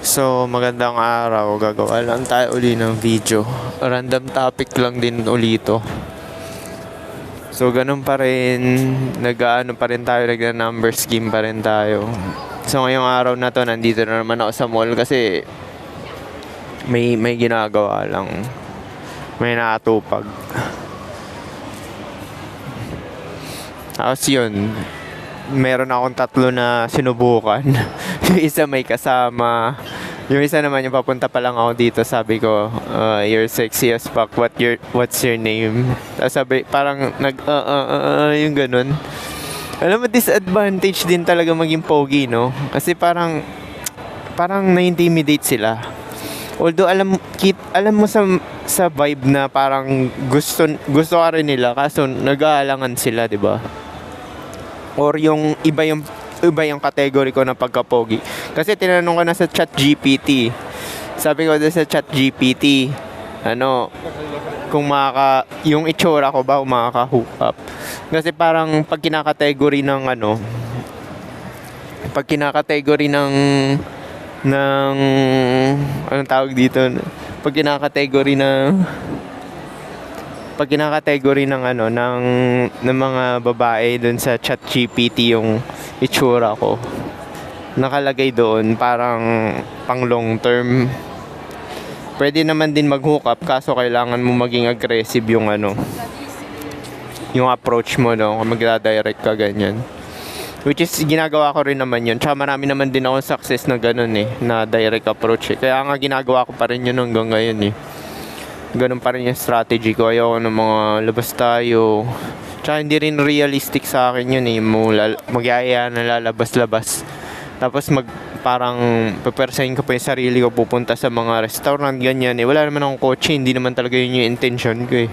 So, magandang araw. Gagawa lang tayo uli ng video. Random topic lang din ulito. So, ganun pa rin. Nag-ano pa rin tayo. Nag-number scheme pa rin tayo. So, ngayong araw na to, nandito na naman ako sa mall kasi may ginagawa lang. May nakatupag. Tapos yun, meron akong tatlo na sinubukan. Yung isa may kasama. Yung isa naman yung papunta pa lang ako dito, sabi ko, you're sexy as fuck, what's your name? Tapos sabi, parang yung ganun. Alam mo, disadvantage din talaga maging pogi, no? Kasi parang na-intimidate sila. Although alam mo sa vibe na parang gusto ka rin nila, kaso nag-aalangan sila, 'di ba? Or yung iba yung category ko na pagka-pogi. Kasi tinanong ko na sa ChatGPT. Sabi ko doon sa ChatGPT, kung yung itsura ko ba makaka-hook up. Kasi parang pag kinakategory ng anong tawag dito? Pag kinakategory ng mga babae doon sa ChatGPT yung itsura ko, nakalagay doon parang pang long term. Pwede naman din mag-hook up, kaso kailangan mo maging aggressive yung approach mo, no? Kung magda-direct ka ganyan. Which is ginagawa ko rin naman yun. Tsaka marami naman din ako success na ganun na direct approach. Kaya nga ginagawa ko pa rin yun hanggang ngayon. Ganun pa rin yung strategy ko. Ayoko ng mga labas tayo. Tsaka hindi rin realistic sa akin yun magyaya na lalabas-labas. Tapos parang papersahin ko pa yung sarili ko pupunta sa mga restaurant, ganyan. Wala naman akong kotse. Hindi naman talaga yun yung intention ko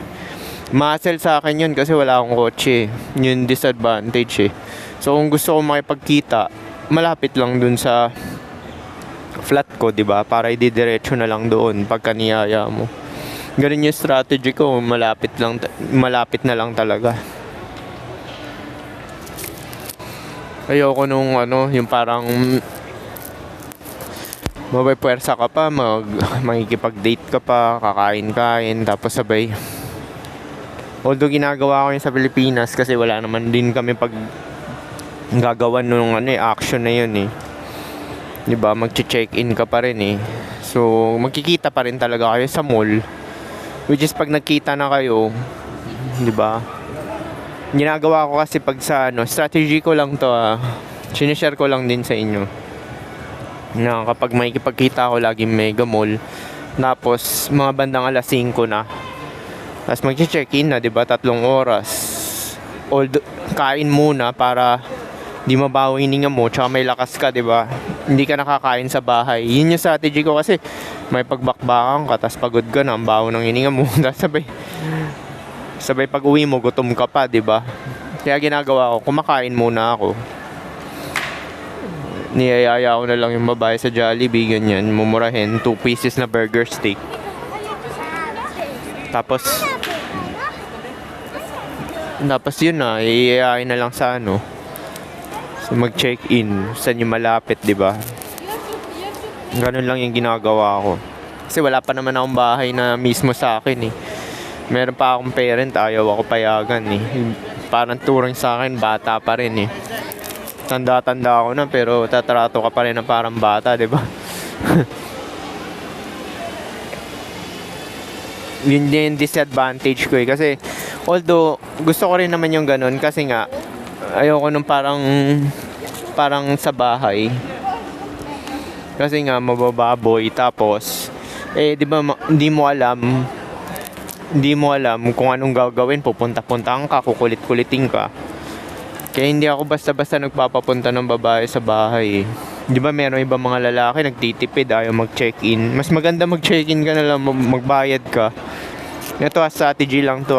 Muscle sa akin yun kasi wala akong kotse. Yun disadvantage So kung gusto ko makipagkita, malapit lang dun sa flat ko, 'di ba? Para ididiretso na lang doon pagka niyaya mo. Ganun yung strategy ko, malapit na lang talaga. Ayoko nung yung parang mapapwersa ka pa, makikipag-date ka pa, kakain-kain, tapos sabay. Although ginagawa ko yun sa Pilipinas kasi wala naman din kami gagawan nung action na yun 'di ba? Magche-check-in ka pa rin So magkikita pa rin talaga kayo sa mall, which is pag nagkita na kayo, 'di ba? Ginagawa ko kasi pag sa strategy ko lang to sinishare ko lang din sa inyo na kapag makikipagkita ako laging mega mall, tapos mga bandang alas 5 na, tapos magche-check-in na, 'di ba? 3 oras. Kain muna para di mabaho hininga mo, tsaka may lakas ka, 'di ba? Hindi ka nakakain sa bahay. Yun yung strategy ko kasi may pagbakbakan ka, tas pagod ka na, ang baho ng hininga mo. sabay pag uwi mo, gutom ka pa, 'di ba? Kaya ginagawa ko, kumakain muna ako. Niyayaya ko na lang yung babae sa Jollibee, ganyan, mumurahin, 2 pieces na burger steak. Tapos yun na, iyayain na lang sa So mag-check-in, saan yung malapit, 'di ba? Ganun lang yung ginagawa ko. Kasi wala pa naman akong bahay na mismo sa akin Meron pa akong parent, ayaw ako payagan Parang turing sa akin, bata pa rin Tanda-tanda ako na, pero tatrato ka pa rin na parang bata, 'di ba? Yun din disadvantage ko kasi although gusto ko rin naman yung ganun kasi nga ayoko nung parang sa bahay. Kasi nga mabababoy, tapos di ba hindi mo alam kung anong gagawin, pupunta-puntahan ka, kukulit-kulitin ka. Kaya hindi ako basta-basta nagpapapunta ng babae sa bahay Di ba meron ibang mga lalaki nagtitipid, ayaw mag-check-in. Mas maganda mag-check-in ka na lang, magbayad ka. Ito strategy lang to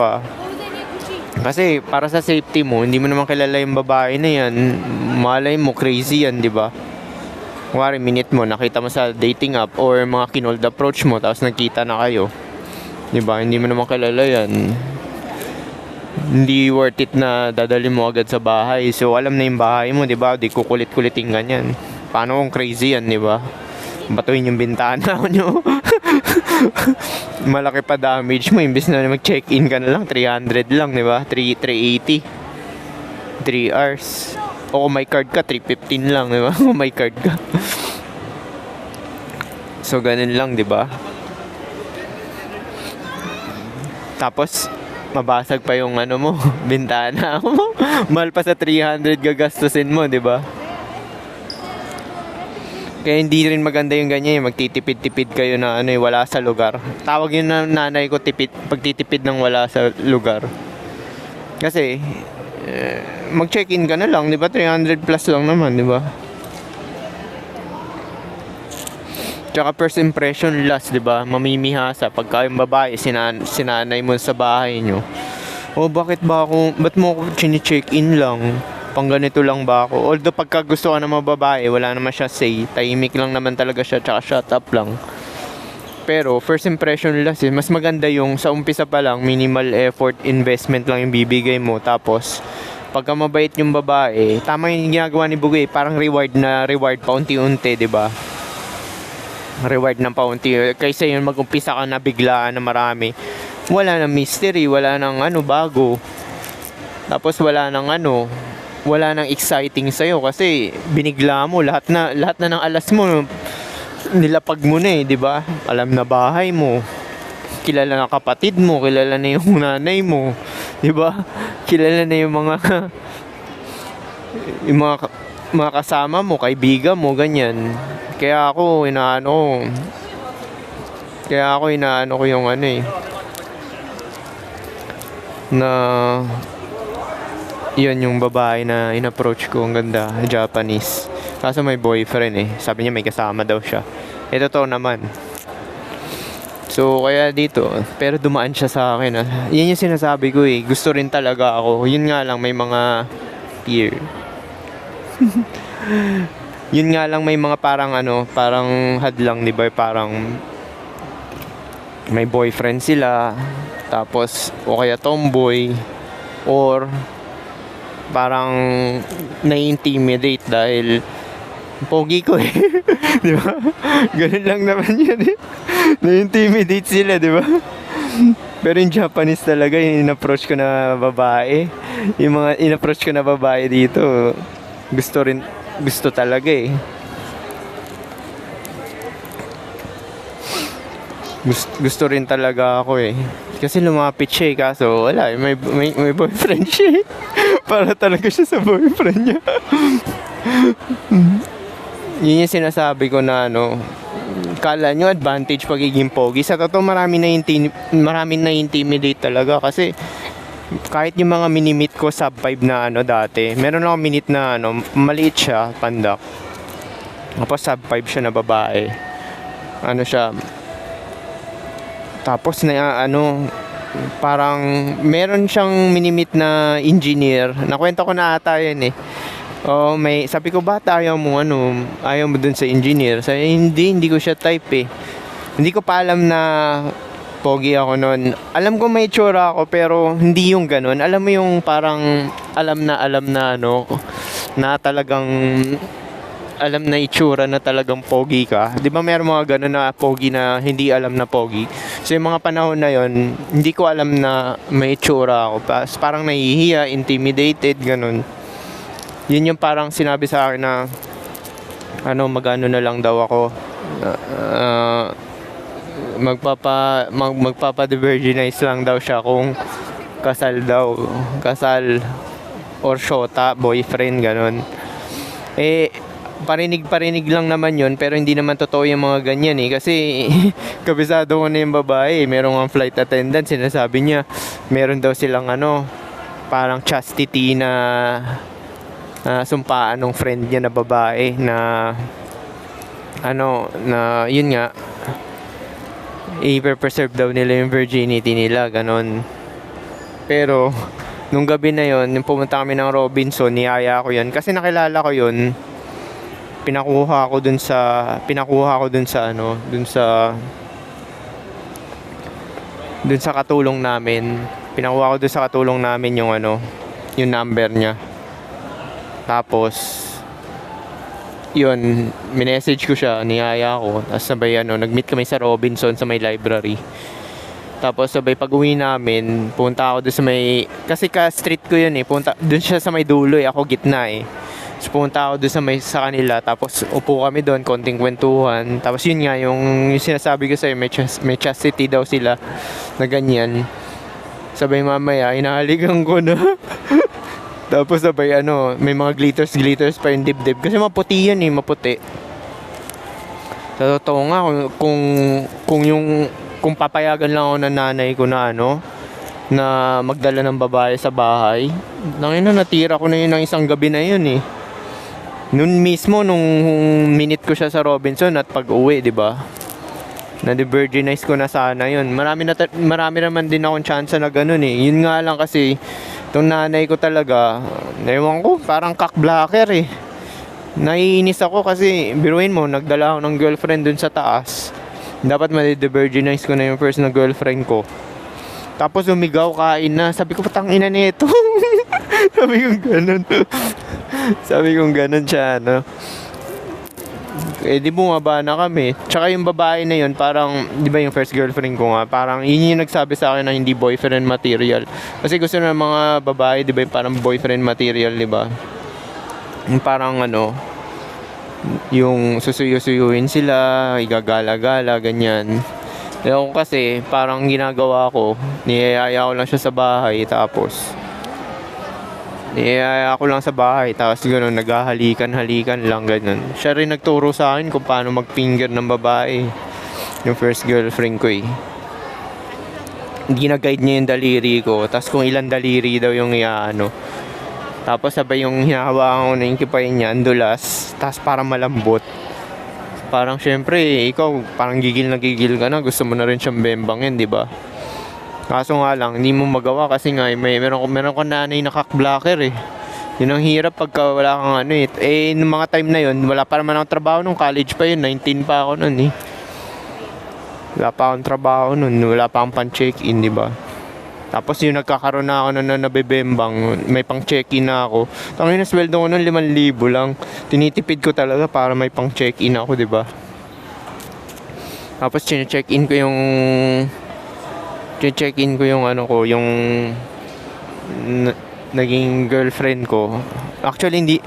Kasi para sa safety mo, hindi mo naman kilala yung babae na yan. Malay mo, crazy yan, di ba? Kuwari, minute mo, nakita mo sa dating app or mga kinold approach mo, tapos nagkita na kayo. Di ba? Hindi mo naman kilala yan. Hindi worth it na dadalhin mo agad sa bahay. So, alam na yung bahay mo, di ba? Di kukulit-kuliting ganyan. Paano kung crazy yan, di ba? batuin yung bintana nyo. Malaki pa damage mo, imbis na mag-check-in ka na lang, 300 lang, di ba? 380. 3 hours. O kung may card ka, 315 lang, di ba? Kung may card ka. So, ganun lang, di ba? Tapos, mabasag pa yung ano mo, bintana mo. Mahal pa sa 300 gagastusin mo, di ba? Kaya hindi rin maganda yung ganyan, magtitipid-tipid kayo na ano, wala sa lugar. Tawag yun ng nanay ko, pagtitipid ng wala sa lugar. Kasi, mag-check-in ka na lang, di ba? 300 plus lang naman, di ba? Tsaka first impression last, di ba? Mamimihasa pagka yung babae, sinanay mo sa bahay nyo. Ba't mo ako chine-check-in lang? Pang ganito lang ba ako? Although pagka gusto ka ng mga babae, wala naman siya say. Tahimik lang naman talaga siya, tsaka shut up lang. Pero first impression last mas maganda yung sa umpisa pa lang, minimal effort investment lang yung bibigay mo. Tapos, pagka mabait yung babae, tama yung ginagawa ni Bugay, parang reward pa unti-unti, di ba? Reward ng paunti. Kaysa yun mag-umpisa ka na biglaan na marami. Wala nang mystery, wala nang bago. Tapos wala nang exciting sa'yo kasi binigla mo lahat na ng alas mo nilapag mo na di ba? Alam na bahay mo, kilala na kapatid mo, kilala na yung nanay mo, di ba? Kilala na yung mga kasama mo, kaibigan mo, ganyan. Kaya ako inaano ko yung na yun yung babae na in-approach ko, ang ganda, Japanese. Kaso may boyfriend sabi niya may kasama daw siya. Totoo naman. So kaya dito, pero dumaan siya sa akin Yan yung sinasabi ko gusto rin talaga ako. Yun nga lang may mga fear. Yun nga lang may mga parang hadlang, di ba? Parang may boyfriend sila, tapos o kaya tomboy, or parang na-intimidate dahil pogi ko di ba? Ganun lang naman yun na-intimidate sila, di ba? Pero yung Japanese talaga, yung in-approach ko na babae, yung mga in-approach ko na babae dito, gusto talaga gusto rin talaga ako kasi lumapit siya kaso wala may boyfriend siya para talaga siya sa boyfriend niya. Yun yung sinasabi ko na kala nyo advantage pagiging pogi, sa totoo maraming na-intimidate talaga kasi kahit yung mga minimit ko sub 5 na dati, meron ako minute na maliit siya, pandak, tapos sub 5 siya na babae, siya, tapos na parang meron siyang minimit na engineer, nakwento ko na ata yun sabi ko, bata ayaw mo dun sa engineer? Sabi, hindi ko siya type hindi ko pa alam na pogi ako noon. Alam ko may tsura ako pero hindi yung ganun. Alam mo yung parang alam na na talagang alam na itsura na talagang pogi ka. 'Di ba mayroong mga ganun na pogi na hindi alam na pogi? So yung mga panahon na yon, hindi ko alam na may itsura ako. Parang nahihiya, intimidated, ganun. Yun yung parang sinabi sa akin na magano na lang daw ako. Magpapa-virginize lang daw siya kung kasal or shota, boyfriend, ganun. Parinig lang naman yun, pero hindi naman totoo yung mga ganyan kasi kabisado ko na yung babae, merong ang flight attendant, sinasabi niya meron daw silang parang chastity na sumpaan ng friend niya na babae na na yun nga, i-preserve daw nila yung virginity nila, ganon. Pero nung gabi na yon, yung pumunta kami ng Robinson, niyaya ko yun kasi nakilala ko yun. Pinakuha ko dun sa katulong namin. Pinakuha ko dun sa katulong namin yung yung number niya. Tapos yun, minessage ko siya, niyaya ko. Tapos sabay nag-meet kami sa Robinson sa may library. Tapos sabay pag uwi namin, punta ako doon sa may, kasi ka-street ko yun punta, doon siya sa may dulo ako gitna So punta ako doon sa kanila, tapos upo kami doon, konting kwentuhan. Tapos yun nga, yung sinasabi ko sa'yo, may chastity daw sila na ganyan. Sabay mamaya, inahalikan ko na. Tapos sabay may mga glitters pa yung dibdib. Kasi maputi yan maputi. Sa totoo nga, kung papayagan lang ako ng nanay ko na na magdala ng babae sa bahay, natira ko na yun ng isang gabi na yun Noon mismo, nung minute ko siya sa Robinson at pag-uwi, di ba? Na-virginize ko na sana yun. Marami naman din akong chance na ganun Yun nga lang kasi, itong nanay ko talaga, ewan ko, parang cock-blocker Naiinis ako kasi, biruin mo, nagdala ako ng girlfriend dun sa taas. Dapat ma-virginize ko na yung first na girlfriend ko. Tapos umigaw, kain na. Sabi ko, patang ina nito. Sabi ko ganun. Sabi ko ganun siya, di bumaba na kami. Tsaka yung babae na yun, parang, di ba yung first girlfriend ko nga, parang yun yung nagsabi sa akin na hindi boyfriend material. Kasi gusto ng mga babae, di ba yung parang boyfriend material, di ba? Yung parang yung susuyuin sila, igagala-gala, ganyan. Ako kasi, parang ginagawa ko, niyayaya ko lang siya sa bahay, tapos gano'n, naghahalikan-halikan lang, gano'n. Siya rin nagturo sa akin kung paano mag-finger ng babae, yung first girlfriend ko Gina-guide niya yung daliri ko, tapos kung ilang daliri daw yung tapos sabay yung hinahawakan ko na yung kipain niya, andulas, tapos parang malambot. Parang syempre, ikaw, parang gigil ka na, gusto mo na rin siyang bembangin, di ba? Kaso nga lang, hindi mo magawa kasi nga, meron ko nanay na cock-blocker Yun ang hirap pagka wala kang nung mga time na yun, wala pa naman akong trabaho nung college pa yun, 19 pa ako nun Wala pa akong trabaho nun, wala pa akong pan-check-in, di ba? Tapos yung nagkakaroon na ako na nabibembang, may pang check-in na ako. Tangina, sweldo ko nun 5,000 lang. Tinitipid ko talaga para may pang check-in ako, di ba? Tapos check-in ko yung yung naging girlfriend ko. Actually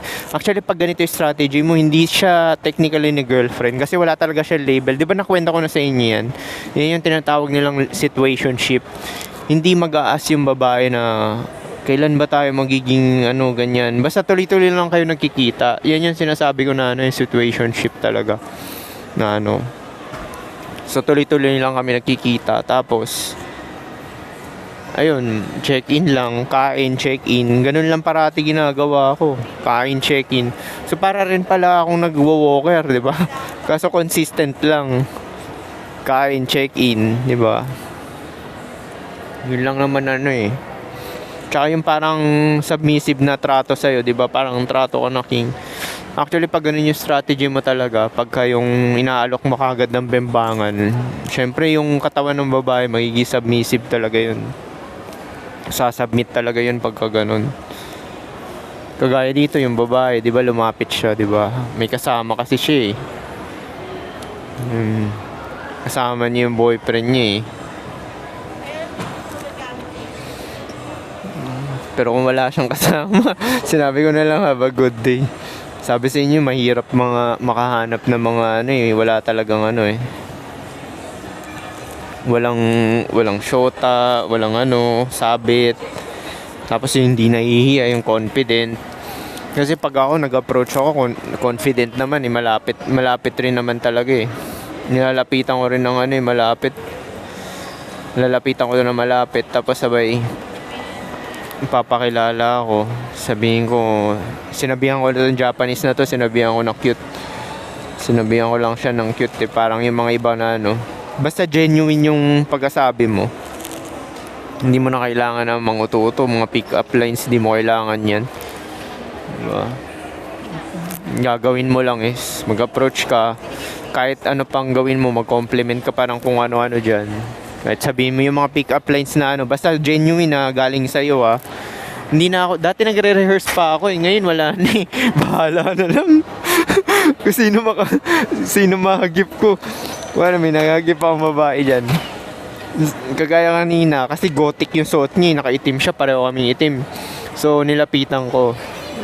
pag ganito yung strategy mo, hindi siya technically ni girlfriend kasi wala talaga siya label. Di ba nakwenta ko na sa inyo yan? Yan yung tinatawag nilang situationship. Hindi mag-aas yung babae na kailan ba tayo magiging ganyan. Basta tuloy-tuloy lang kayo nagkikita. Yan yung sinasabi ko na yung situationship talaga. Na So tuloy-tuloy lang kami nagkikita. Tapos ayun, check-in lang, kain, check-in. Ganun lang parati ginagawa ko. Kain, check-in. So para rin pala akong nagwo-walker, di ba? Kaso consistent lang. Kain, check-in, di ba? Yun lang naman Tsaka yung parang submissive na trato sa'yo, di ba? Parang trato ka na king. Actually, pag ganun yung strategy mo talaga, pagka yung inaalok mo kagad ng bembangan, syempre yung katawan ng babae, magiging submissive talaga yun. Sasubmit talaga yun pagka ganun. Kagaya dito yung babae, di ba? Lumapit siya, di ba? May kasama kasi siya Kasama niya yung boyfriend niya Pero kung wala siyang kasama, sinabi ko na lang, have a good day. Sabi sa inyo, mahirap makahanap ng mga wala talagang walang shota, walang sabit. Tapos yung hindi nahihiya, yung confident. Kasi pag ako nag-approach ako, confident naman malapit rin naman talaga Nilalapitan ko rin ng malapit. Lalapitan ko na malapit, tapos sabay papakilala ako. Sinabihan ko ng Japanese na to, sinabihan ko na cute. Sinabihan ko lang siya ng cute parang yung mga iba na basta genuine yung pagkasabi mo. Hindi mo na kailangan ng mga uto-uto, mga pick-up lines, hindi mo kailangan yan. Diba? Gagawin mo lang is mag-approach ka, kahit ano pang gawin mo, mag-compliment ka parang kung ano-ano dyan. Kahit sabihin mo yung mga pick-up lines na basta genuine na galing sa'yo Hindi na ako, dati nagre-rehearse pa ako ngayon wala na Bahala na lang. Kung sino mahagip ko. Wala, may nagagip akong babae dyan. Kagaya kanina, kasi gothic yung suot niya, nakaitim siya, pareho kaming itim. So, nilapitan ko.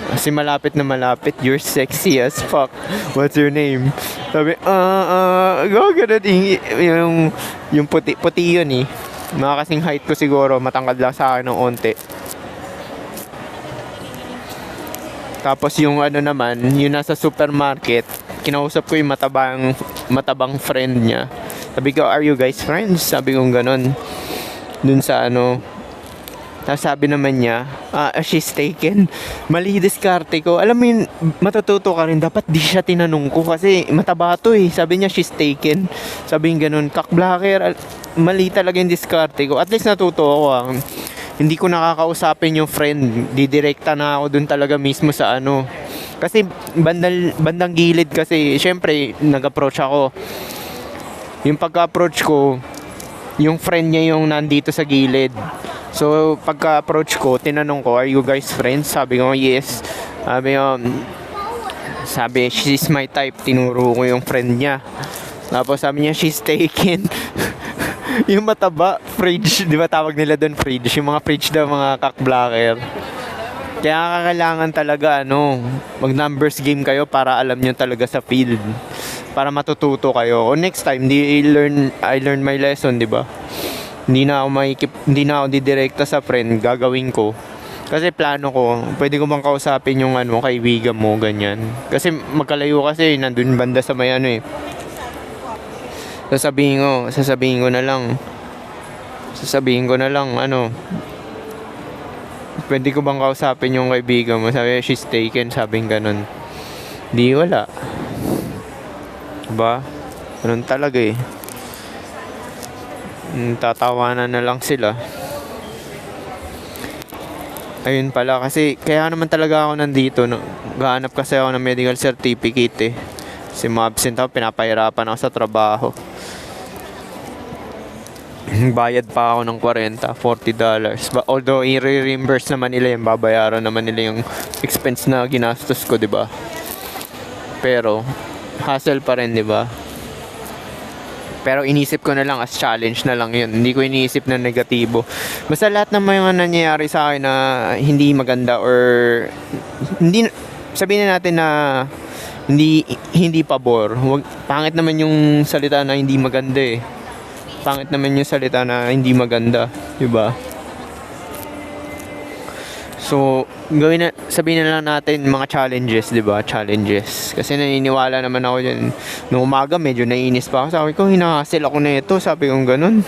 Kasi malapit na malapit, you're sexy as fuck. What's your name? Sabi, ganun, yung puti yun eh. Mga kasing height ko siguro, matangkad lang sa akin ng onte. Tapos yung ano naman, yung nasa supermarket, kinausap ko yung matabang friend niya. Sabi ko, are you guys friends? Sabi ko ganun. Dun sa ano. Tapos sabi naman niya, she's taken. Mali diskarte ko. Alam mo yun, matututo ka rin. Dapat di siya tinanong ko kasi mataba to eh. Sabi niya, she's taken. Sabi yung ganun, kakblacker. Mali talaga yung diskarte ko. At least natuto ako. Hindi ko nakakausapin yung friend. Didirekta na ako dun talaga mismo sa ano. Kasi bandang gilid kasi, syempre, nag-approach ako. Yung pagka-approach ko, yung friend niya yung nandito sa gilid. So, pagka-approach ko, tinanong ko, are you guys friends? Sabi ko, yes. Sabi, she's my type. Tinuro ko yung friend niya. Tapos sabi niya, she's taken. Yung mataba, fridge. Di ba tawag nila doon fridge? Yung mga fridge daw, mga cockblocker. Kaya kailangan talaga, mag numbers game kayo para alam nyo talaga sa field. Para matututo kayo. O next time, I learn my lesson, di ba? Hindi na ako didirekta sa friend, gagawin ko. Kasi plano ko, pwede ko bang kausapin yung kaibigan mo, ganyan. Kasi magkalayo kasi, nandun banda sa may Sasabihin ko na lang, pwede ko bang kausapin yung kaibigan mo? Sabi, she's taken, sabing ganun. Di wala. Diba? Ganun talaga eh. Tatawanan na lang sila. Ayun pala, kasi kaya naman talaga ako nandito. Gahanap kasi ako ng medical certificate eh. Kasi ma-absent ako, pinapahirapan ako sa trabaho. Bayad pa ako ng $40. Although i-reimburse naman nila yung babayaran naman nila yung expense na ginastos ko, 'di ba? Pero hassle pa rin, 'di ba? Pero inisip ko na lang as challenge na lang 'yun. Hindi ko iniisip na negatibo. Basta lahat ng mga nangyayari sa akin na hindi maganda or hindi, sabihin na natin na hindi pabor. Pangit naman yung salita na hindi maganda eh. Pangit naman yung salita na hindi maganda, 'di ba? So, sabihin na lang natin mga challenges, 'di ba? Challenges. Kasi naniniwala naman ako diyan. Noong umaga medyo naiinis pa ako. Sabi ko, hinahassle ako nito. Sabi ko ganun.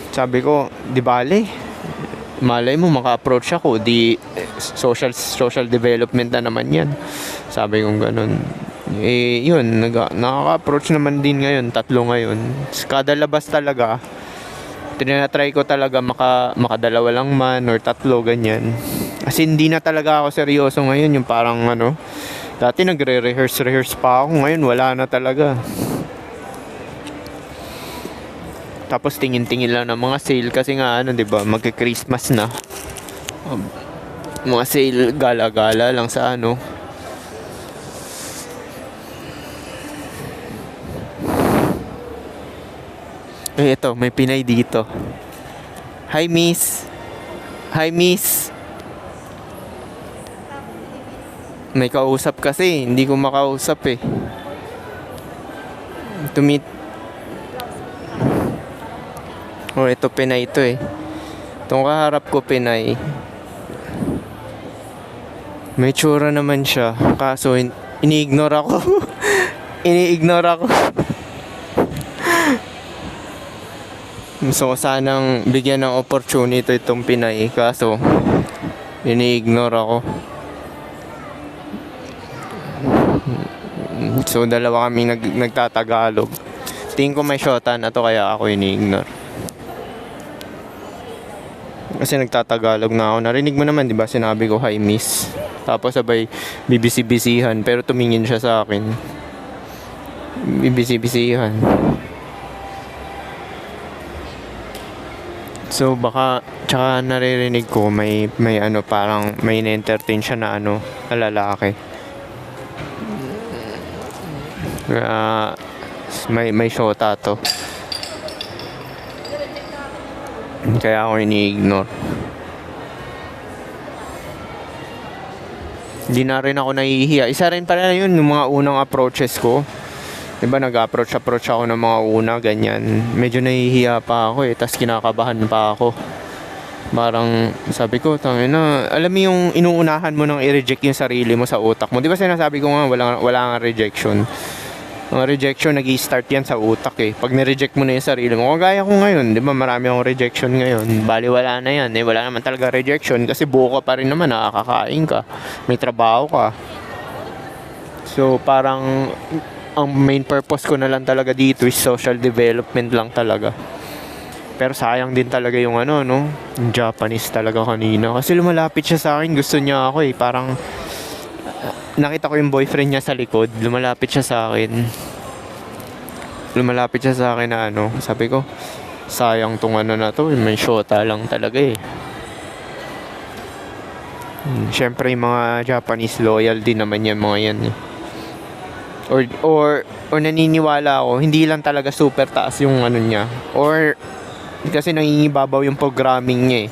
Sabi ko, di bale. Malay mo maka-approach ako, di social development na naman 'yan. Sabi ko ganun. Yun, nakaka-approach naman din ngayon, 3 ngayon. Kada labas talaga, tinatry ko talaga makadalawa lang man or 3, ganyan. Kasi hindi na talaga ako seryoso ngayon, yung parang dati nagre-rehearse pa ako, ngayon wala na talaga. Tapos tingin-tingin lang ng mga sale kasi nga 'di ba, magki-Christmas na. Mga sale, gala-gala lang sa ito, may Pinay dito. Hi, miss. Hi, miss. May kausap kasi, hindi ko makausap eh. Ito Pinay ito eh. Itong kaharap ko Pinay. May tsura naman siya. Kaso, ini-ignore ako. Ini-ignore ako. So, sanang bigyan ng opportunity itong Pinay. Kaso, ini-ignore ako. So, dalawa kami nagtatagalog. Tingin ko may shota na to kaya ako ini-ignore. Kasi nagtatagalog na ako. Narinig mo naman, di ba? Sinabi ko, hi miss. Tapos sabay, bibisi-bisihan. Pero tumingin siya sa akin. Bibisi-bisihan. So baka, tsaka naririnig ko may parang may na-entertain siya na lalaki. Ah, may shota to. Kaya ako ini-ignore. Hindi na rin ako nahihiya. Isa rin pala yun, yung mga unang approaches ko. Diba, nag-approach ako ng mga una, ganyan. Medyo nahihiya pa ako eh, tas kinakabahan pa ako. Parang, sabi ko, tangina, alam mo yung inuunahan mo nang i-reject yung sarili mo sa utak mo. Di ba sinasabi ko nga, wala nga rejection. Ang rejection, nag-i-start yan sa utak eh. Pag nireject mo na yung sarili mo, kagaya ko ngayon, di ba marami akong rejection ngayon. Bali, wala na yan eh. Wala naman talaga rejection kasi buo ka pa rin naman, nakakakain ka. May trabaho ka. So, parang, ang main purpose ko na lang talaga dito is social development lang talaga. Pero sayang din talaga yung ano, no? Yung Japanese talaga kanina. Kasi lumalapit siya sa akin, gusto niya ako eh. Parang, nakita ko yung boyfriend niya sa likod, lumalapit siya sa akin na ano, sabi ko sayang tong ano na to, may shota lang talaga eh. Syempre yung mga Japanese loyal din naman yan mga yan eh. Or naniniwala ako hindi lang talaga super taas yung ano niya, or kasi nangingibabaw yung programming niya eh.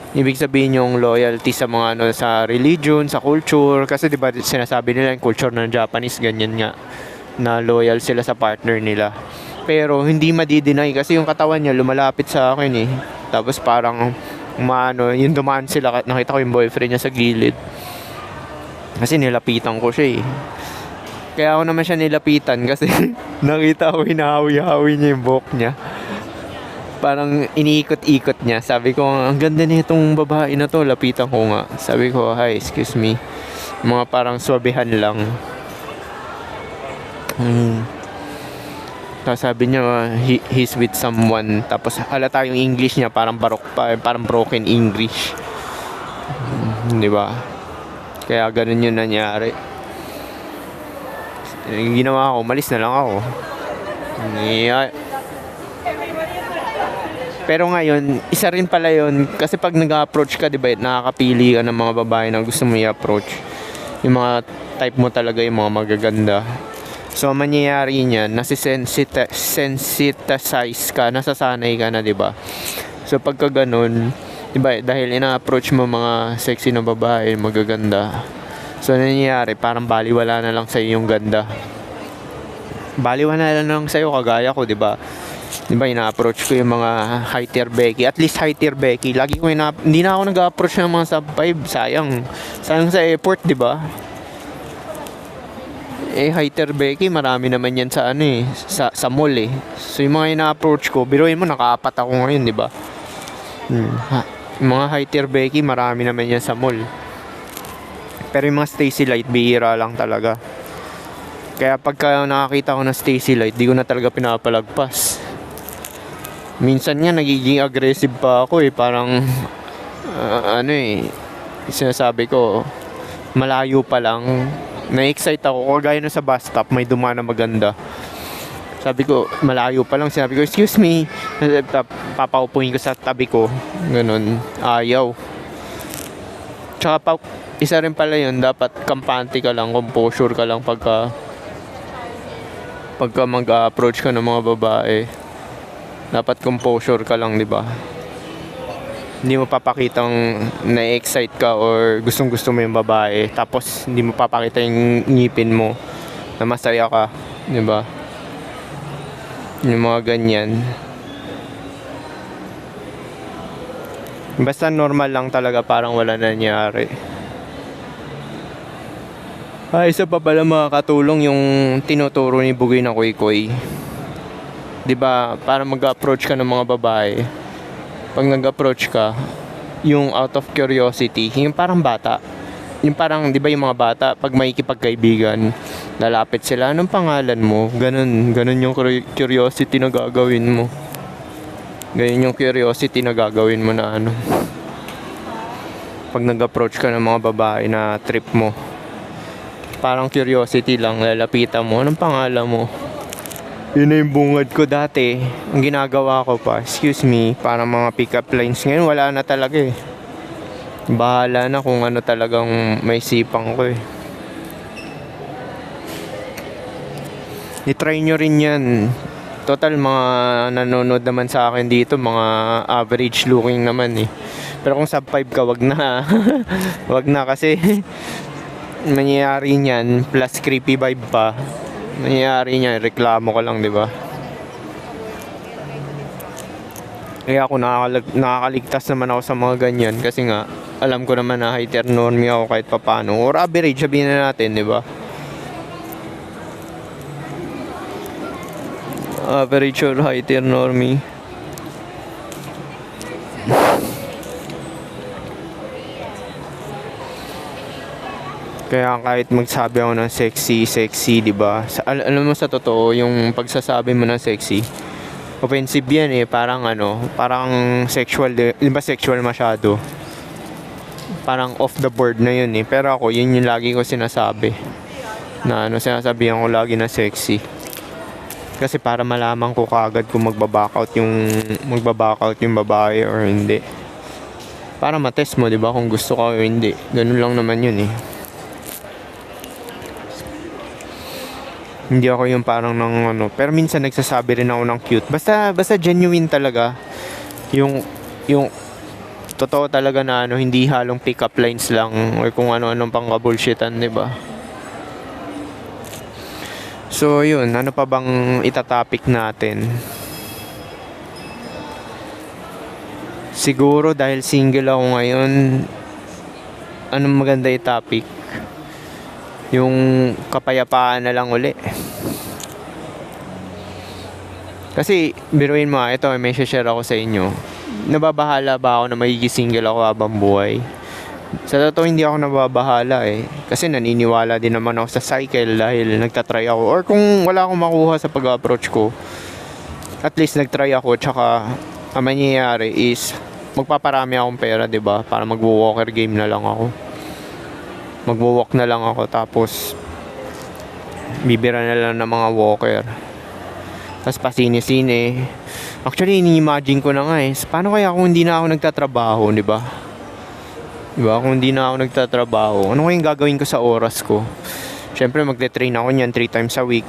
Ibig sabihin yung loyalty sa mga ano, sa religion, sa culture. Kasi 'di ba sinasabi nila yung culture ng Japanese ganyan nga, na loyal sila sa partner nila. Pero hindi madi-deny kasi yung katawan niya lumalapit sa akin eh. Tapos parang umano, yung dumaan sila, nakita ko yung boyfriend niya sa gilid. Kasi nilapitan ko siya eh. Kaya ako naman siya nilapitan kasi nakita ko hinahawi-hawi niya yung buhok niya. Parang iniikot-ikot niya. Sabi ko, ang ganda nitong babae na to. Lapitan ko nga. Sabi ko, hi, excuse me. Mga parang swabihan lang. Tapos sabi niya, he's with someone. Tapos halata yung English niya, parang barok pa, parang broken English. Di ba? Kaya ganun yung nangyari. Yung ginawa ko, malis na lang ako. Pero ngayon, isa rin pala yun. Kasi pag nag-approach ka, di ba, nakakapili ka ng mga babae na gusto mo i-approach. Yung mga type mo talaga, yung mga magaganda. So, mangyayari niyan, nasisensitize ka, nasasanay ka na, di ba? So, pagka ganun, di ba, dahil ina-approach mo mga sexy na babae, magaganda. So, nangyayari, parang baliwala na lang sa'yo yung ganda. Baliwala na lang sa'yo, kagaya ko, di ba? Diba, ina-approach ko yung mga high tier Becky. At least high tier Becky. Lagi ko hindi na ako nag-approach ng mga sub 5. Sayang sa effort, diba? Eh, high tier Becky, marami naman yan sa ano eh. Sa mall eh. So, yung mga ina-approach ko, biruin mo, nakaapat ako ngayon, diba? Yung mga high tier Becky, marami naman yan sa mall. Pero yung mga Stacy Light, bihira lang talaga. Kaya pagka nakakita ko ng Stacy Light, di ko na talaga pinapalagpas. Minsan nga nagiging aggressive pa ako eh. Parang ano eh, sinasabi ko, malayo pa lang, na-excite ako. Kagaya na sa bus stop, may dumaan na maganda. Sabi ko, malayo pa lang, sinabi ko, excuse me. Papaupuin ko sa tabi ko. Ganun, ayaw. Tsaka isa rin pala yun, dapat kampante ka lang, composure ka lang pagka mag-approach ka ng mga babae. Dapat composure ka lang, di ba? Hindi mo papakitang na-excite ka or gustong-gusto mo yung babae. Tapos hindi mo papakita yung ngipin mo na masaya ka, di ba? Yung mga ganyan. Basta normal lang talaga, parang wala nangyari. Isa pa pala makakatulong yung tinuturo ni Bugoy na Koy-Koy. 'Di ba, para mag-approach ka ng mga babae. Pag nag-approach ka, yung out of curiosity, yung parang bata. Yung parang, 'di ba, yung mga bata pag makikipagkaibigan, lalapit sila, anong pangalan mo? Ganun yung curiosity na gagawin mo. Ganun yung curiosity na gagawin mo na ano. Pag nag-approach ka ng mga babae na trip mo. Parang curiosity lang, lalapitan mo, anong pangalan mo? Yun na yung bungad ko dati. Ang ginagawa ko pa, excuse me, parang mga pick-up lines. Ngayon wala na talaga eh. Bahala na kung ano talagang may sipang ko eh. I-try nyo rin yan. Total, mga nanonood naman sa akin dito, mga average looking naman eh. Pero kung sub 5 ka, wag na. Wag na kasi mangyayari niyan, plus creepy vibe pa. Mangyayari niyan, reklamo ka lang, di ba? Kaya ako nakakaligtas naman ako sa mga ganyan kasi nga alam ko naman na heteronormy ako kahit papano. Or average, sabihin na natin, di ba? Average or heteronormy. Kaya kahit magsabi ako ng sexy, di ba? Alam mo sa totoo, yung pagsasabi mo ng sexy, offensive yan eh, parang parang sexual, di ba sexual masyado? Parang off the board na yun eh. Pero ako, yun yung lagi ko sinasabi. Na sinasabihan ko lagi na sexy. Kasi para malaman ko kaagad kung magbaback out yung babae or hindi. Para matest mo, di ba, kung gusto ka o hindi. Ganun lang naman yun eh. Hindi ako yung parang pero minsan nagsasabi rin ako ng cute. Basta genuine talaga. Yung totoo talaga na hindi halong pick up lines lang or kung ano-anong pang bullshitan, 'di ba? So, yun, ano pa bang itatopic natin? Siguro dahil single ako ngayon, anong maganda i-topic? Yung kapayapaan na lang uli. Kasi, biruin mo, ito may share ako sa inyo. Nababahala ba ako na magiging single ako habang buhay? Sa totoo, hindi ako nababahala eh. Kasi naniniwala din naman ako sa cycle dahil nagtatry ako. Or kung wala akong makuha sa pag-approach ko, at least nagtry ako. Tsaka, ang mangyayari is, magpaparami akong pera, 'di ba? Para magwo-walker game na lang ako. Magwo-walk na lang ako, tapos bibira na lang ng mga walker. Tapos pasine-sine. Actually, ini-imagine ko na nga eh. Paano kaya kung hindi na ako nagtatrabaho, 'di ba? Diba? Kung hindi na ako nagtatrabaho, ano kayang gagawin ko sa oras ko? Siyempre, magte-train ako niyan 3 times a week.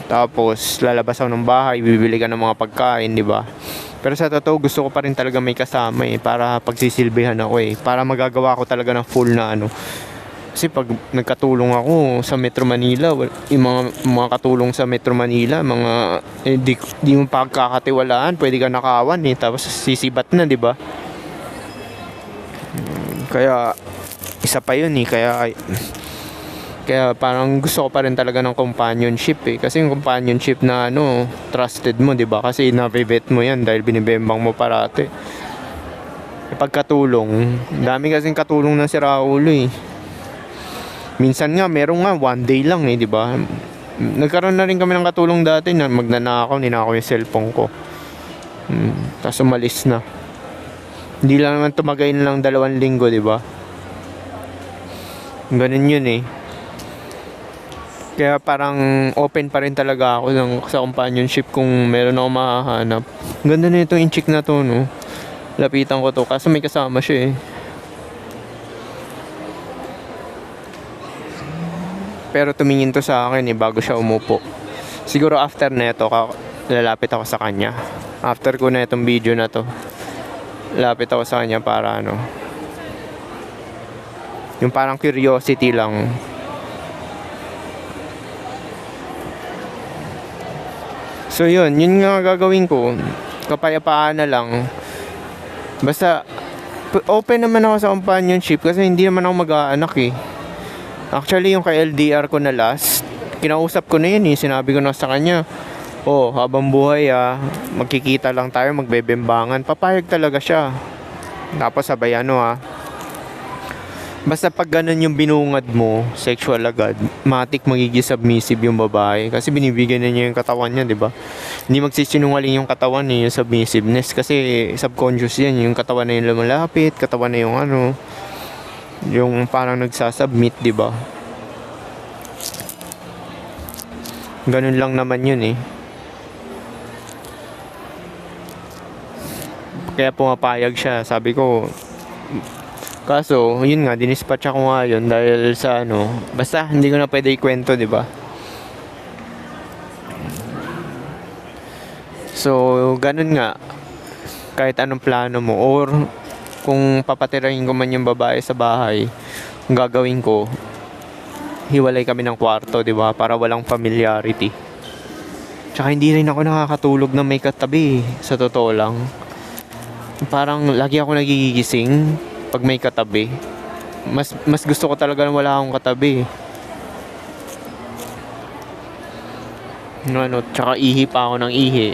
Tapos, lalabas ako ng bahay, bibili ka ng mga pagkain, di ba? Pero sa totoo, gusto ko pa rin talaga may kasama eh, para pagsisilbihan ako eh. Para magagawa ko talaga ng full na Kasi pag nagkatulong ako sa Metro Manila, yung mga katulong sa Metro Manila, di mo pagkakatiwalaan, pwede ka nakawan eh, tapos sisibat na, di ba? Kaya isa pa yun eh, kaya parang gusto ko pa rin talaga ng companionship eh. Kasi yung companionship na trusted mo, 'di ba? Kasi nabivet mo 'yan dahil binibembang mo parate. Pagkatulong, dami kasing katulong na si Raulo eh. Minsan nga meron nga one day lang eh, 'di ba? Nagkaroon na rin kami ng katulong dati na magnanakaw, ninakaw yung cellphone ko. Tapos umalis na. Hindi lang naman tumagay na lang 2 linggo, di ba? Ganun yun eh. Kaya parang open pa rin talaga ako sa companionship kung meron ako mahahanap. Ganda na itong inchik na to, no? Lapitan ko to. Kaso may kasama siya eh. Pero tumingin to sa akin eh bago siya umupo. Siguro after na ito, lalapit ako sa kanya. After ko na itong video na to, lapit ako sa kanya para yung parang curiosity lang. So yun nga gagawin ko. Kapayapaan na lang. Basta open naman ako sa companionship kasi hindi naman ako mag-aanak eh. Actually yung kay LDR ko na last, kinausap ko na yun eh. Sinabi ko na sa kanya, habang buhay magkikita lang tayo, magbebembangan. Papayag talaga siya. Tapos sabay basta pag ganun yung binungad mo, sexual agad, matik magiging submissive yung babae. Kasi binibigyan na niya yung katawan niya, di ba? Hindi magsisinungaling yung katawan niya, yung submissiveness. Kasi subconscious yan, yung katawan na yung lumalapit, katawan na yung yung parang nagsasubmit, di ba? Ganun lang naman yun eh. Kaya pumapayag siya. Sabi ko, kaso, yun nga, dinispatch ako nga yun dahil sa basta hindi ko na pwede ikwento, di ba? So, ganun nga. Kahit anong plano mo or kung papatirahin ko man yung babae sa bahay, ang gagawin ko, hiwalay kami ng kwarto, di ba? Para walang familiarity. Tsaka hindi rin ako nakakatulog na may katabi, sa totoo lang. Parang lagi ako nagigising pag may katabi. Mas gusto ko talaga na wala akong katabi. Tsaka ihi pa ako ng ihi.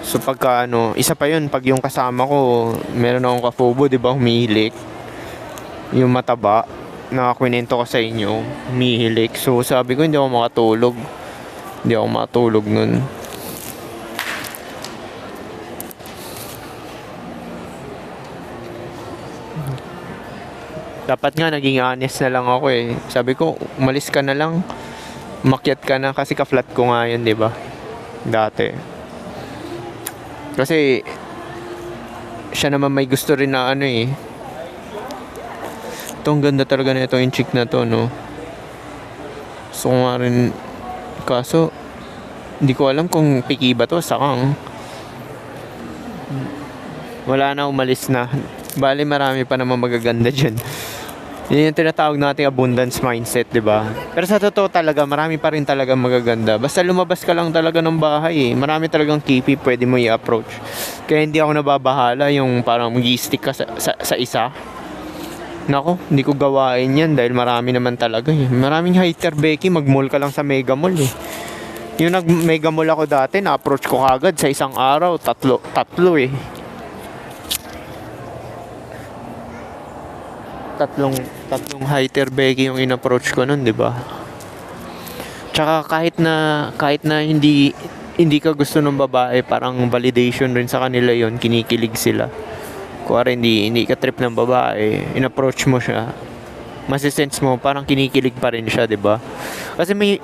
So pagka isa pa yun, pag yung kasama ko, meron akong kafubo, di ba, humihilik. Yung mataba, na kwento ko sa inyo, humihilik. So sabi ko, hindi ako makatulog. Hindi ako makatulog nun. Dapat nga, naging honest na lang ako eh. Sabi ko, umalis ka na lang. Umakyat ka na kasi ka-flat ko nga yun, di ba? Dati. Kasi siya naman may gusto rin na eh. Ito, ang ganda talaga na ito yung chick na to, no? So nga rin, kaso hindi ko alam kung piki ba to, sakang. Wala na, umalis na. Bali, marami pa naman magaganda dyan. Yun yung tinatawag nating abundance mindset, di ba? Pero sa totoo talaga, marami pa rin talaga magaganda. Basta lumabas ka lang talaga ng bahay eh. Marami talagang kipi pwede mo i-approach. Kaya hindi ako nababahala yung parang mag-i-stick ka sa isa. Nako, hindi ko gawain yan dahil marami naman talaga eh. Maraming hater, Becky, mag-mall ka lang sa Mega Mall eh. Yung nag-Mega Mall ako dati, na-approach ko kagad sa isang araw, tatlo eh. Tatlong hater, Becky, yung in-approach ko nun, di ba? Tsaka kahit na hindi ka gusto ng babae, parang validation rin sa kanila yon, kinikilig sila. Kuwari hindi ka trip ng babae, in-approach mo siya, masisense mo parang kinikilig pa rin siya, di ba? Kasi may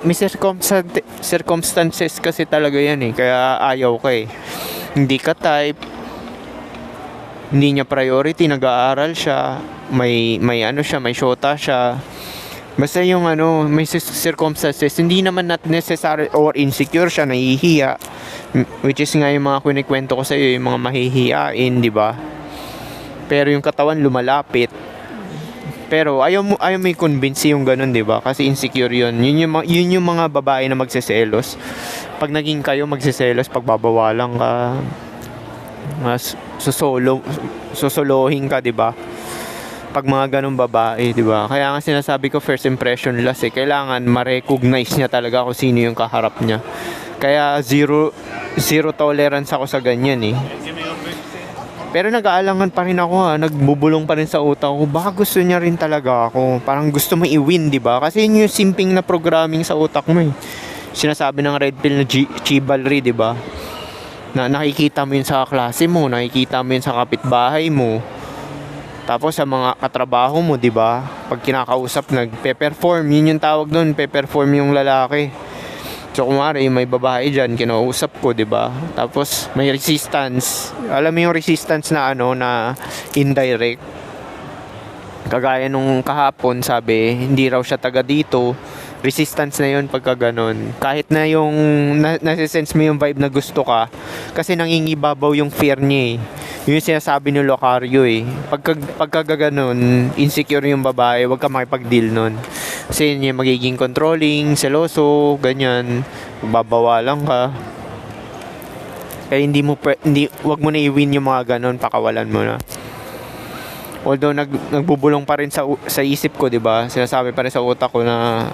circumstances kasi talaga yan eh, kaya ayaw ka eh. Hindi ka type, hindi niya priority, nag-aaral siya, may siya, may shota siya. Basta yung may circumstances, hindi naman not necessary or insecure siya, nahihiya. Which is nga yung mga kunikwento ko sa iyo, yung mga mahihiyain, di ba? Pero yung katawan lumalapit. Pero ayaw mo i-convince yung ganun, di ba? Kasi insecure yun. Yun yung mga babae na magseselos. Pag naging kayo magseselos, pagbabawalan ka, susolohin ka, di ba? Pag mga ganung babae, di ba? Kaya nga sinasabi ko, first impression last eh. Kailangan ma-recognize niya talaga kung sino yung kaharap niya. Kaya zero tolerance ako sa ganyan eh. Pero nag-aalangan pa rin ako nagbubulong pa rin sa utak ko. Baka gusto niya rin talaga ako. Parang gusto mo i-win, di ba? Kasi yun yung simping na programming sa utak mo eh. Sinasabi ng red pill na chivalry, di ba? Na nakikita mo yun sa klase mo, nakikita mo yun sa kapitbahay mo. Tapos sa mga katrabaho mo, 'di ba? Pag kinakausap, nagpe-perform, yun yung tawag doon, pe-perform yung lalaki. So kumari may babae diyan, kinausap ko, 'di ba? Tapos may resistance. Alam mo yung resistance na na indirect. Kagaya nung kahapon, sabi, hindi raw siya taga dito. Resistance na yun pagka ganun. Kahit na yung nasisense mo yung vibe na gusto ka, kasi nangingibabaw yung fear niya eh. Yun yung sinasabi ni Locario eh. Pagka ganun, insecure yung babae, wag ka makipag-deal nun. Kasi yun yung magiging controlling, seloso, ganyan. Babawalan ka. Kaya wag mo na i-win yung mga ganun, pakawalan mo na. Although nagbubulong pa rin sa isip ko, 'di ba? Sinasabi pa rin sa utak ko na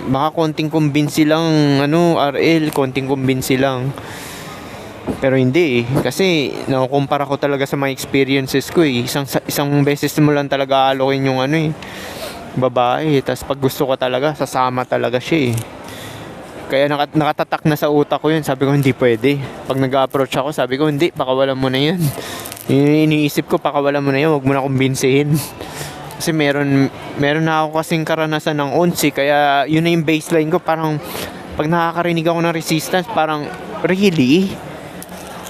baka konting kumbinsi lang, RL, konting kumbinsi lang. Pero hindi eh. Kasi nakukumpara ko talaga sa mga experiences ko eh. Isang beses mo lang talaga alokin yung babae. Tapos pag gusto ko talaga, sasama talaga siya eh. Kaya nakatatak na sa utak ko yun. Sabi ko, hindi pwede. Pag nag-approach ako, sabi ko, hindi, pakawalan mo na yan. Iniisip ko, pakawalan mo na yan, huwag mo na kumbinsihin. Kasi meron na ako kasing karanasan ng 11, kaya yun na yung baseline ko. Parang pag nakakarinig ako ng resistance, parang really?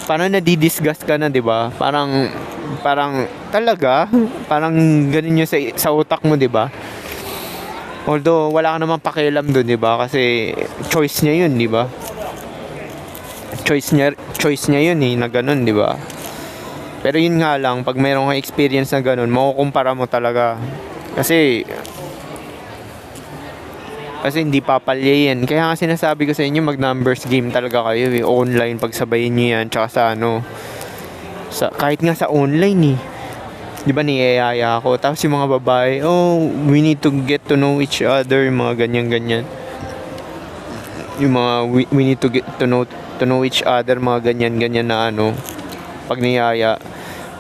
Parang nadidisgust ka na, 'di ba? Parang talaga, parang ganun yung sa utak mo, 'di ba? Although wala ka namang pakialam doon, 'di ba? Kasi choice niya 'yun, 'di ba? choice niya yun eh, na ganun, di ba? Pero yun nga lang, pag mayroong kang experience na ganun, makukumpara mo talaga. Kasi hindi papalya yan. Kaya nga sinasabi ko sa inyo, mag numbers game talaga kayo eh. Online, pagsabayin nyo yan. Tsaka sa kahit nga sa online eh. Di ba niyayaya ako? Tapos yung mga babae, oh, we need to get to know each other. Yung mga ganyan-ganyan. Yung mga, we need to get to know each other. Mga ganyan-ganyan na pag niyaya.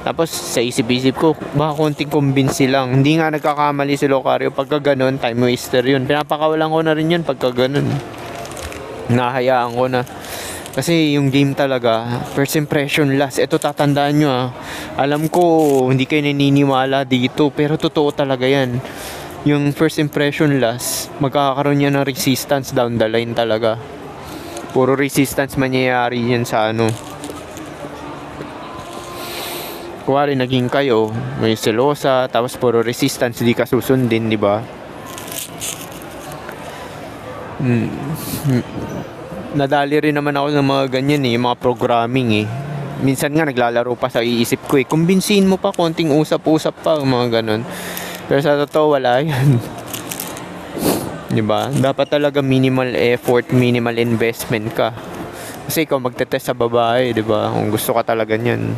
Tapos sa isip-isip ko, baka konting convince lang. Hindi nga nagkakamali si Locario pagka ganun, time waster yun. Pinapakawalan ko na rin yun pagka ganun. Nahayaan ko na. Kasi yung game talaga, first impression last. Ito tatandaan nyo Alam ko, hindi kayo naniniwala dito, pero totoo talaga yan. Yung first impression last, magkakaroon yan ng resistance down the line talaga. Puro resistance mangyayari yan sa kuwari naging kayo, may selosa, tapos puro resistance, di ka susundin, di ba? Nadali rin naman ako ng mga ganyan yung mga programming Minsan nga naglalaro pa sa iisip ko kumbinsihin mo pa, konting usap-usap pa, mga ganun. Pero sa totoo, wala yan. Di ba? Dapat talaga minimal effort, minimal investment ka. Kasi ikaw magte-test sa babae, di ba? Kung gusto ka talaga niyan,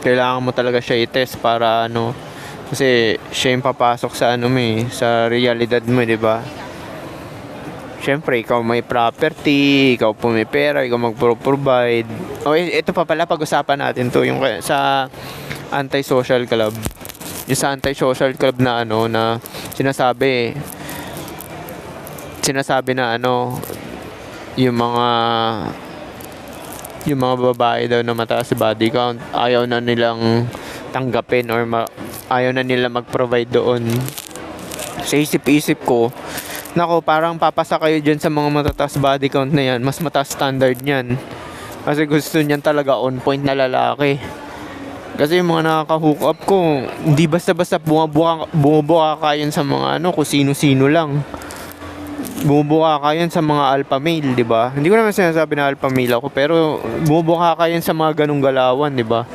kailangan mo talaga siya i-test para kasi siya yung papasok sa sa realidad mo, di ba? Siyempre, ikaw may property, ikaw po may pera, ikaw mag-provide. Ito pa pala, pag-usapan natin to yung sa anti-social club. Yung sa anti-social club na na sinasabi na yung mga babae daw na mataas body count, ayaw na nilang tanggapin or ayaw na nila mag-provide doon. Sa isip-isip ko, nako, parang papasa kayo dyan sa mga matataas body count na yan. Mas mataas standard niyan. Kasi gusto niyan talaga on point na lalaki. Kasi yung mga nakaka-hook up ko, hindi basta-basta bumubuka kayo sa mga kung sino-sino lang. Bumubuka kayo sa mga alpha male, di ba? Hindi ko naman sinasabi na alpha male ako, pero bumubuka kayo sa mga ganung galawan, di ba?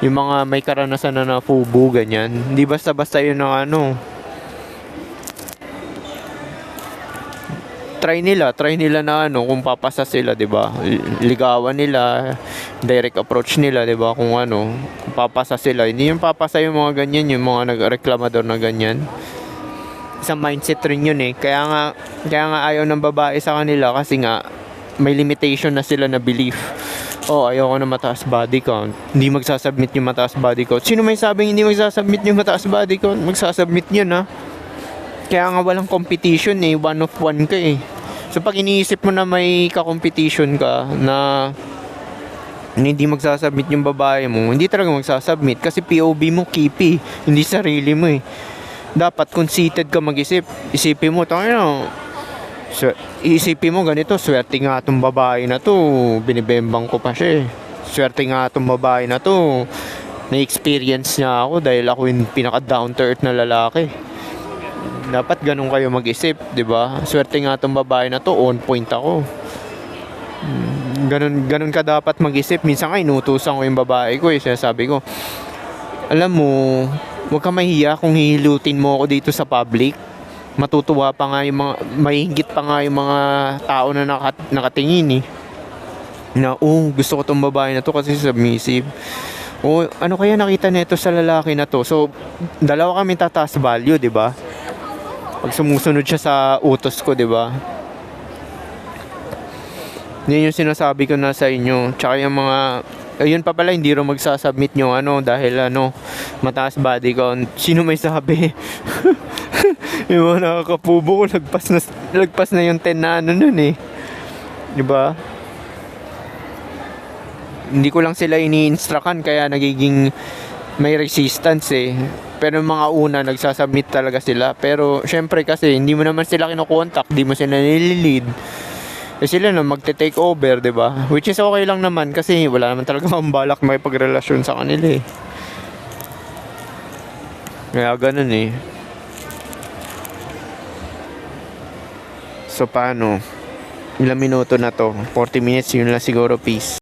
Yung mga may karanasan na fubu, ganyan. Hindi basta-basta yun ng try nila na kung papasa sila, di ba? Ligawan nila, direct approach nila, di ba? Kung kung papasa sila. Hindi yung papasa yung mga ganyan, yung mga nagreklamador na ganyan. Isang mindset rin yun kaya nga ayaw ng babae sa kanila kasi nga may limitation na sila na belief. Ayoko na mataas body count, hindi magsasubmit yung mataas body count. Sino may sabing hindi magsasubmit yung mataas body count? Magsasubmit yun Kaya nga walang competition one of one ka So pag iniisip mo na may ka-competition ka na hindi magsasubmit yung babae mo, hindi talaga magsasubmit kasi POV mo kipi, hindi sarili mo Dapat conceited ka mag-isip. Isipin mo, isipin mo ganito, swerte nga itong babae na to, binibembang ko pa siya Swerte nga itong babae na to, na-experience niya ako dahil ako yung pinaka down to earth na lalaki. Dapat ganun kayo mag-isip, di ba? Swerte nga itong babae na to, on point ako. Ganun ka dapat mag-isip. Minsan nga inutusan ko yung babae ko sinasabi ko, alam mo, huwag ka mahiya kung hihilutin mo ako dito sa public. Matutuwa pa nga yung mga, mahihigit pa nga yung mga tao na nakatingin na gusto ko tong babae na to kasi submissive. Ano kaya nakita nito sa lalaki na to? So, dalawa kami tataas value, di ba? Pag sumusunod siya sa utos ko, di ba? Yun yung sinasabi ko na sa inyo. Tsaka yung mga ayun pa pala, hindi rin magsasubmit nyo dahil mataas body count. Sino may sabi? Yung mga nakakapubo ko, lagpas na yung 10 na nun diba? Hindi ko lang sila ini-instructan kaya nagiging may resistance pero mga una nagsasubmit talaga sila. Pero syempre kasi hindi mo naman sila kinokontak, hindi mo sila nililid, sila na magte-take over, di ba? Which is okay lang naman kasi wala naman talaga akong balak may pagrelasyon sa kanila Kaya ganun So paano? ilang minuto na to. 40 minutes, yun lang siguro. Peace.